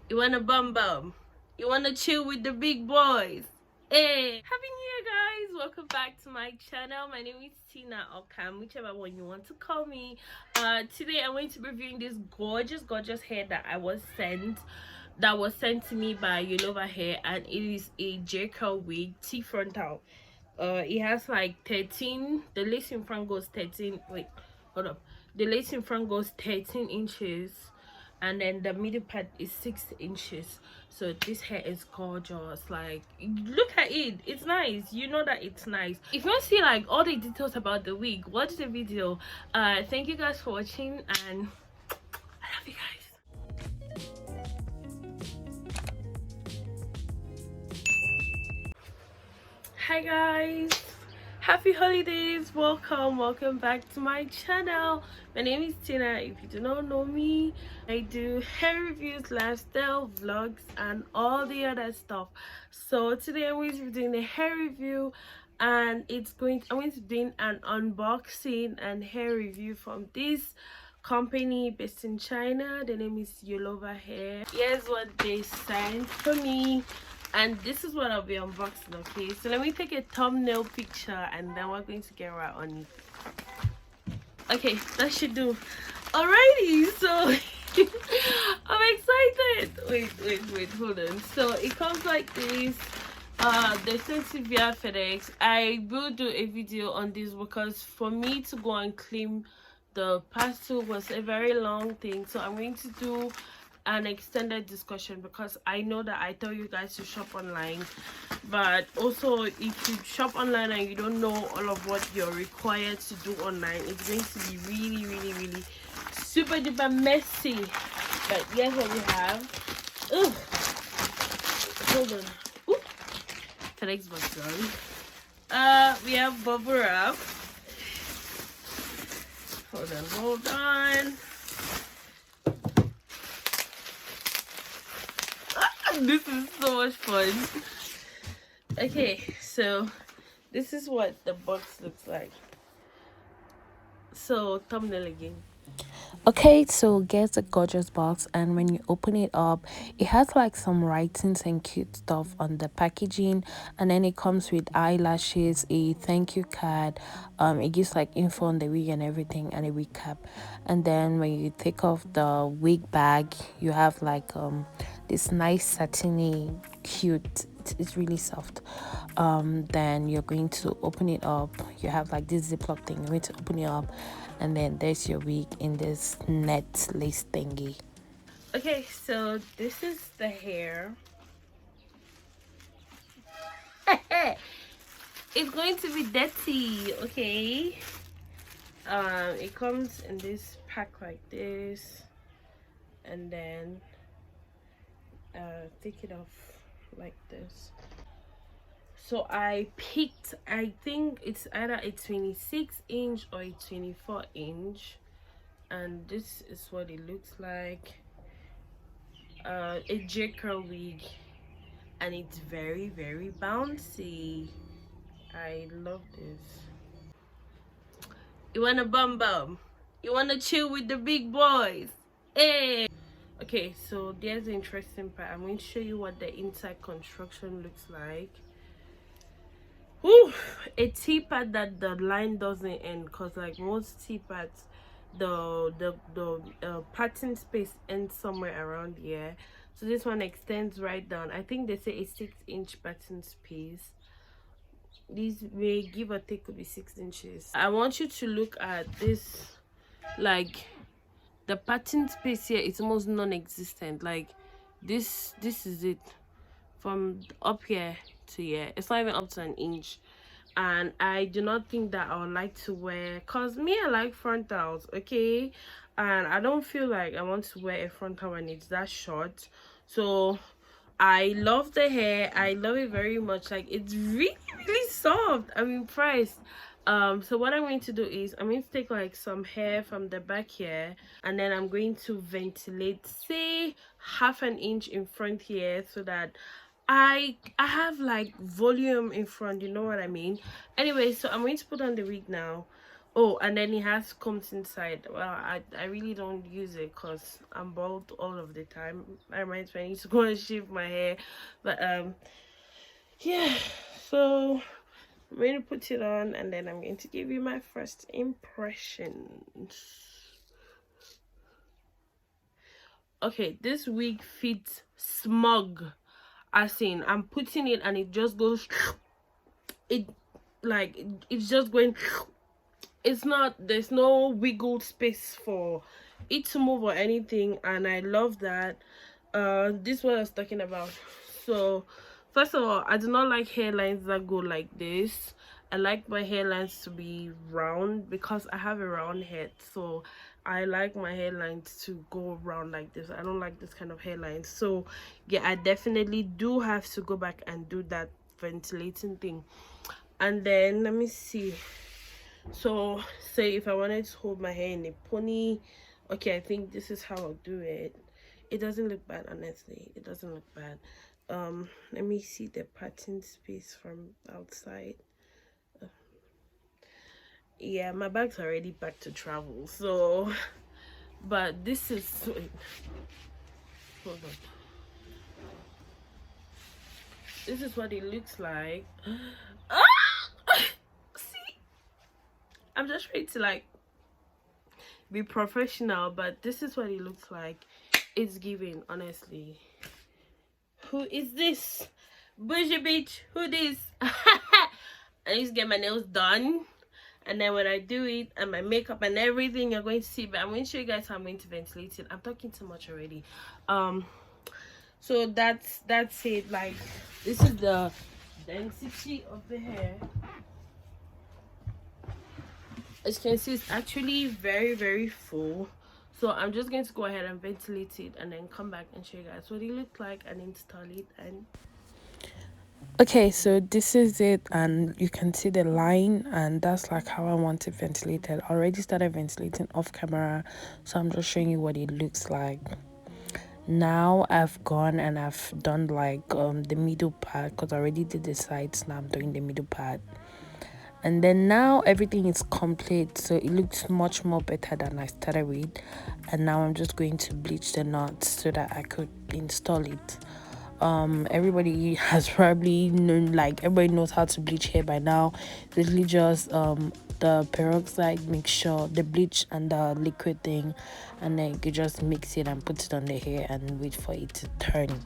You wanna bum bum? You wanna chill with the big boys? Hey, Happy New Year, guys! Welcome back to my channel. My name is Tina or Cam, whichever one you want to call me. Today I'm going to be reviewing this gorgeous hair that was sent to me by Yolova hair, and it is a J curl wig, T frontal. It has like 13. The lace in front goes 13. Wait, hold up. The lace in front goes 13 inches, and then the middle part is 6 inches. So this hair is gorgeous. Like, look at it, it's nice. You know that it's nice. If you want to see like all the details about the wig, watch the video. Thank you guys for watching, and I love you guys. Hi guys, happy holidays. Welcome back to my channel. My name is Tina. If you do not know me, I do hair reviews, lifestyle vlogs, and all the other stuff. So today I'm going to be doing a hair review, and I'm going to be doing an unboxing and hair review from this company based in China. The name is Yolova hair. Here's what they sent for me, and this is what I'll be unboxing. Okay, so let me take a thumbnail picture and then we're going to get right on it. Okay, that should do. Alrighty, so I'm excited. Wait, hold on. So it comes like this. They sent it via FedEx. I will do a video on this because for me to go and claim the parcel was a very long thing, so I'm going to do an extended discussion because I know that I tell you guys to shop online, but also if you shop online and you don't know all of what you're required to do online, it's going to be really super duper messy. But here's what we have. Ugh. Hold on. Ooh. FedEx box done. We have bubble wrap. Hold on. This is so much fun. Okay, so this is what the box looks like. So thumbnail again. Okay, so get a gorgeous box, and when you open it up, it has like some writings and cute stuff on the packaging, and then it comes with eyelashes, a thank you card, it gives like info on the wig and everything, and a wig cap. And then when you take off the wig bag, you have like this nice satiny cute, it's really soft. Then you're going to open it up. You have like this ziploc thing. You're going to open it up, and then there's your wig in this net lace thingy. Okay, so this is the hair. It's going to be dirty. Okay, it comes in this pack like this, and then take it off like this. So I picked, I think it's either a 26 inch or a 24 inch, and this is what it looks like. A J curl wig, and it's very bouncy. I love this. You wanna bum bum? You wanna chill with the big boys? Hey. Okay, so there's the interesting part. I'm going to show you what the inside construction looks like. Whew, a T-pad that the line doesn't end, because like most T-pads, the pattern space ends somewhere around here. So this one extends right down. I think they say a 6-inch pattern space. These may give or take could be 6 inches. I want you to look at this. Like, the pattern space here is almost non-existent. Like this is it from up here to here. It's not even up to an inch, and I do not think that I would like to wear, cause me, I like frontals, okay, and I don't feel like I want to wear a frontal when it's that short. So I love the hair. I love it very much. Like, it's really soft. I'm impressed. So what I'm going to do is I'm going to take like some hair from the back here, and then I'm going to ventilate, say, half an inch in front here, so that I have like volume in front, you know what I mean. Anyway, so I'm going to put on the wig now. Oh, and then it has combs inside. Well, I really don't use it because I'm bald all of the time. I might need to go and shave my hair, but yeah. So I'm going to put it on, and then I'm going to give you my first impressions. Okay, this wig fits smug. As in, I'm putting it and it just goes. It like it's just going. It's not, there's no wiggle space for it to move or anything, and I love that. This is what I was talking about. So first of all, I do not like hairlines that go like this. I like my hairlines to be round because I have a round head, so I like my hairlines to go round like this. I don't like this kind of hairline. So yeah, I definitely do have to go back and do that ventilating thing. And then let me see. So say if I wanted to hold my hair in a pony, okay, I think this is how I'll do it. It doesn't look bad, honestly. It doesn't look bad. Let me see the pattern space from outside. Yeah, my bag's already back to travel, so but this is, wait, hold on. This is what it looks like. Ah! See, I'm just trying to like be professional, but this is what it looks like. It's giving, honestly. Who is this? Bougie bitch, who this? I need to get my nails done, and then when I do it and my makeup and everything, you're going to see. But I'm going to show you guys how I'm going to ventilate it. I'm talking too much already. So that's it. Like, this is the density of the hair. As you can see, it's actually very, very full. So I'm just going to go ahead and ventilate it and then come back and show you guys what it looks like and install it. And okay, so this is it, and you can see the line, and that's like how I want it ventilated. I already started ventilating off camera, so I'm just showing you what it looks like. Now I've gone and I've done like the middle part, because I already did the sides. Now I'm doing the middle part, and then now everything is complete, so it looks much more better than I started with. And now I'm just going to bleach the knots so that I could install it. Everybody has probably known, like everybody knows how to bleach hair by now. It's literally just the peroxide mixture, the bleach and the liquid thing, and then you just mix it and put it on the hair and wait for it to turn.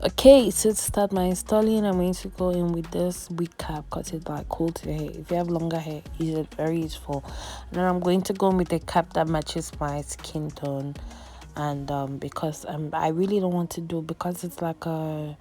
Okay, so to start my installing, I'm going to go in with this wig cap because it like holds your hair. If you have longer hair, it's very useful. And then I'm going to go in with a cap that matches my skin tone. And because I really don't want to do, because it's like a,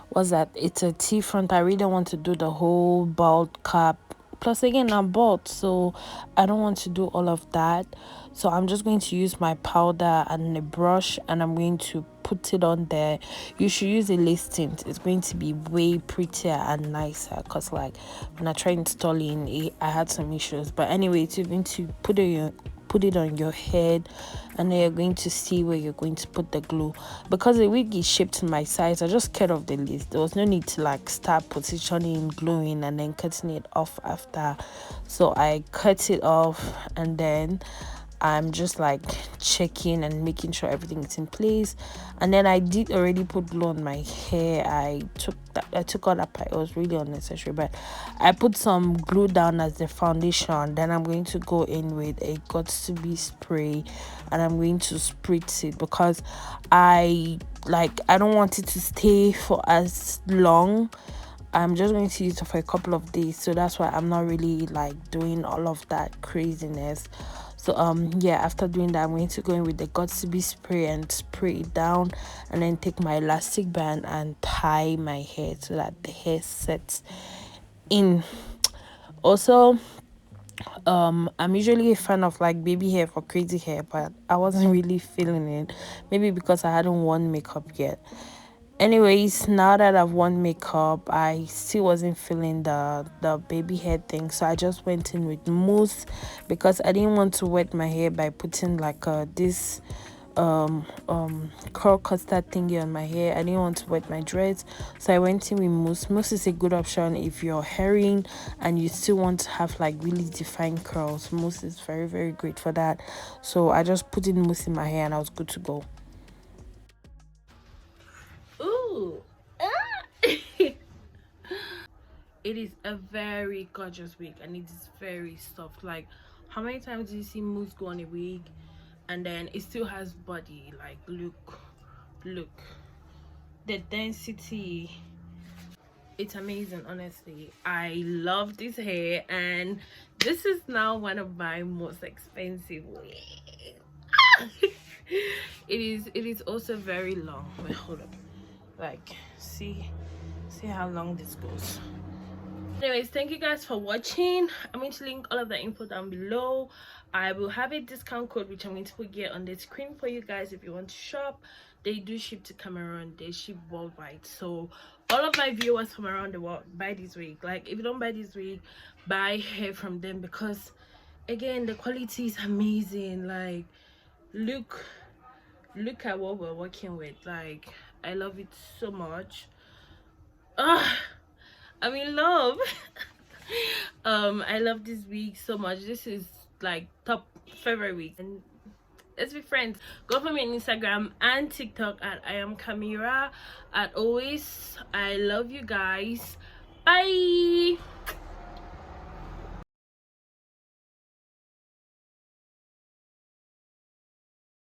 what's that, it's a T-front. I really don't want to do the whole bald cap. Plus again, I'm bald, so I don't want to do all of that. So I'm just going to use my powder and a brush, and I'm going to put it on there. You should use a lace tint. It's going to be way prettier and nicer, because like when I tried installing it, I had some issues. But anyway, you're going to put it on your head, and then you're going to see where you're going to put the glue. Because the wig is shaped to my size, I just cut off the lace. There was no need to like start positioning, gluing, and then cutting it off after. So I cut it off, and then I'm just like checking and making sure everything is in place. And then I did already put glue on my hair. I took all that part. It was really unnecessary, but I put some glue down as the foundation. Then I'm going to go in with a Gots to Be spray, and I'm going to spritz it because I don't want it to stay for as long. I'm just going to use it for a couple of days, so that's why I'm not really like doing all of that craziness. So yeah, after doing that, I'm going to go in with the Gots to Be spray and spray it down, and then take my elastic band and tie my hair so that the hair sets in. Also, I'm usually a fan of like baby hair for crazy hair, but I wasn't really feeling it, maybe because I hadn't worn makeup yet. Anyways, now that I've worn makeup, I still wasn't feeling the baby hair thing, so I just went in with mousse, because I didn't want to wet my hair by putting like this curl custard thingy on my hair. I didn't want to wet my dreads, so I went in with mousse. Mousse is a good option if you're hairing and you still want to have like really defined curls. Mousse is very, very great for that. So I just put in mousse in my hair and I was good to go. Ooh. It is a very gorgeous wig and it is very soft. Like, how many times do you see mousse go on a wig and then it still has body? Like, look, the density, it's amazing. Honestly, I love this hair, and this is now one of my most expensive wigs. It is also very long. Wait, hold up. Like, see how long this goes. Anyways, thank you guys for watching. I'm going to link all of the info down below. I will have a discount code which I'm going to put here on the screen for you guys if you want to shop. They do ship to Cameroon, they ship worldwide, so all of my viewers from around the world buy this wig. Like, if you don't buy this wig, buy hair from them, because again, the quality is amazing. Like, look at what we're working with. Like, I love it so much. I'm in love. I love this wig so much. This is like top favorite wig, and let's be friends. Go for me on Instagram and TikTok at I am Camira. As always, I love you guys. Bye.